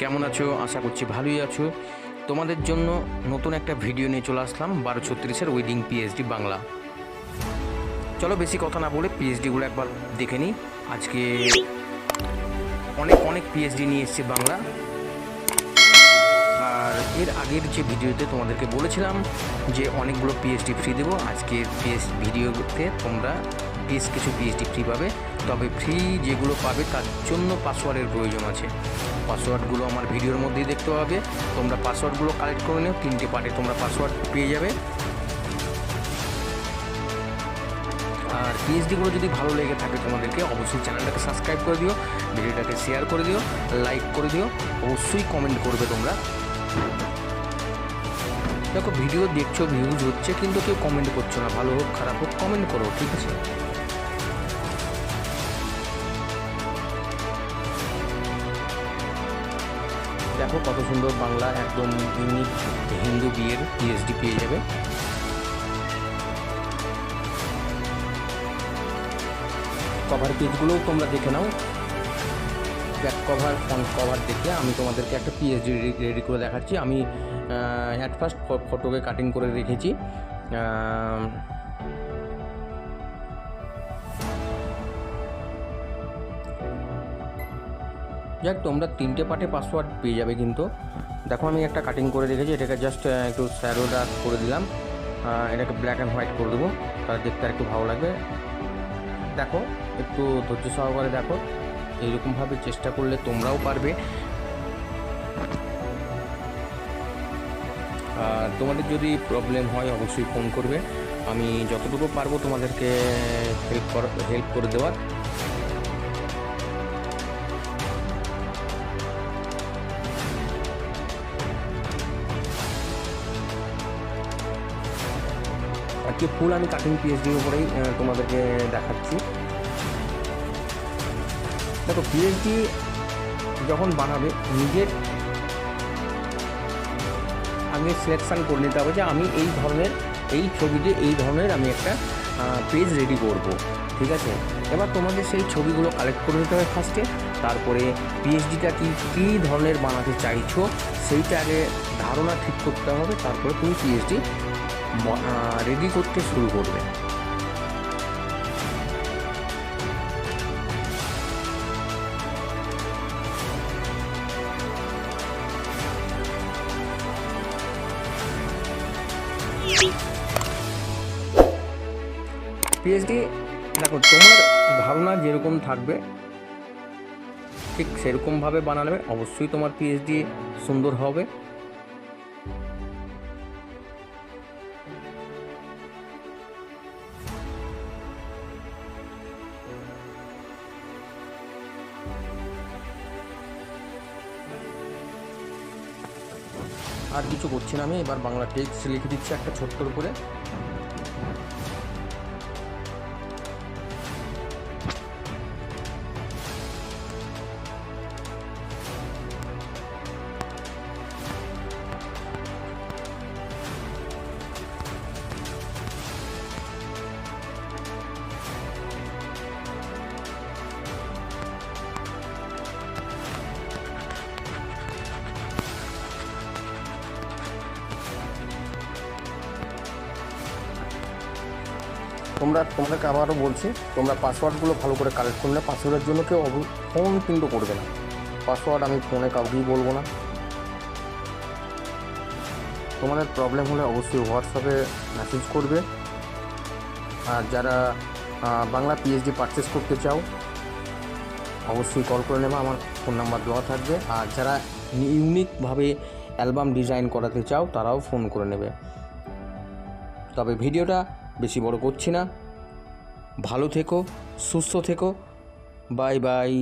কেমন আছো? আশা করছি ভালোই আছো। তোমাদের জন্য নতুন একটা ভিডিও নিয়ে চলে আসলাম 1236-এর ওয়েডিং পিএইচডি বাংলা। চলো বেশি কথা না বলে পিএইচডিগুলো একবার দেখে নিই। আজকে অনেক অনেক পিএইচডি নিয়ে এসেছি বাংলা। আর এর আগের যে ভিডিওতে তোমাদেরকে বলেছিলাম যে অনেকগুলো পিএইচডি ফ্রি দেবো। আজকের ভিডিওতে তোমরা বেশ কিছু পিএইচডি ফ্রি পাবে। তবে ফ্রি যেগুলো পাবে তার জন্য পাসওয়ার্ডের প্রয়োজন আছে। পাসওয়ার্ডগুলো আমার ভিডিওর মধ্যেই দেখতে পাবে। তোমরা পাসওয়ার্ডগুলো কালেক্ট করে নিও। 3টে পার্টে তোমরা পাসওয়ার্ড পেয়ে যাবে। আর পিএইচডিগুলো যদি ভালো লেগে থাকে তোমাদেরকে অবশ্যই চ্যানেলটাকে সাবস্ক্রাইব করে দিও, ভিডিওটাকে শেয়ার করে দিও, লাইক করে দিও, অবশ্যই কমেন্ট করবে তোমরা। দেখো ভিডিও দেখছো, ভিউজ হচ্ছে, কিন্তু কেউ কমেন্ট করছো না। ভালো হোক খারাপ হোক কমেন্ট করো, ঠিক আছে? দেখো কত সুন্দর বাংলা, একদম ইউনিক হিন্দু বিয়ের পিএইচডি পেয়ে যাবে। কভার পেজগুলোও তোমরা দেখে নাও। ব্যাক কভার, ফ্রন্ট কভার দেখে আমি তোমাদেরকে একটা পিএইচডি রেডি করে দেখাচ্ছি। আমি অ্যাট ফার্স্ট ফটোকে কাটিং করে রেখেছি। যাক, তোমরা 3টে পার্টে পাসওয়ার্ড পেয়ে যাবে। কিন্তু দেখো আমি একটা কাটিং করে রেখেছি, এটাকে জাস্ট একটু শ্যাডো ডার্ক করে দিলাম। এটাকে ব্ল্যাক অ্যান্ড হোয়াইট করে দেবো, তাহলে দেখতে আর একটু ভালো লাগবে। দেখো একটু ধৈর্য সহকারে দেখো, এইরকমভাবে চেষ্টা করলে তোমরাও পারবে। আর তোমাদের যদি প্রবলেম হয় অবশ্যই ফোন করবে, আমি যতটুকু পারবো তোমাদেরকে হেল্প করে দেওয়ার। আর কি ফুল আমি কাটিং পিএইচডির উপরেই তোমাদেরকে দেখাচ্ছি। দেখো পিএইচডি যখন বানাবে নিজের আগে সিলেকশান করে নিতে হবে যে আমি এই ধরনের, এই ছবিতে এই ধরনের আমি একটা পেজ রেডি করব, ঠিক আছে? এবার তোমাদের সেই ছবিগুলো কালেক্ট করে নিতে হবে ফার্স্টে। তারপরে পিএইচডিটা কী ধরনের বানাতে চাইছো সেইটা আগে ধারণা ঠিক করতে হবে। তারপরে তুমি পিএইচডি রেডি করতে শুরু করবে। পিএইচডি দেখো তোমার ধারণা যেরকম থাকবে ঠিক সেরকমভাবে বানালে অবশ্যই তোমার পিএইচডি সুন্দর হবে। আর কিছু করছি না, আমি এবার বাংলা টেক্সট লিখে দিচ্ছি একটা ছোট্টর উপরে। তোমাদেরকে আবারও বলছি, তোমরা পাসওয়ার্ডগুলো ভালো করে কালেক্ট করলে, পাসওয়ার্ডের জন্য কেউ ফোন কিন্তু করবে না। পাসওয়ার্ড আমি ফোনে কাউকেই বলবো না। তোমাদের প্রবলেম হলে অবশ্যই হোয়াটসঅ্যাপে মেসেজ করবে। আর যারা বাংলা পিএইচডি পারচেস করতে চাও অবশ্যই কল করে নেবে, আমার ফোন নাম্বার দেওয়া থাকবে। আর যারা ইউনিকভাবে অ্যালবাম ডিজাইন করাতে চাও তারাও ফোন করে নেবে। তবে ভিডিওটা বেশি বড় করছি না। ভালো থেকো, সুস্থ থেকো, বাই বাই।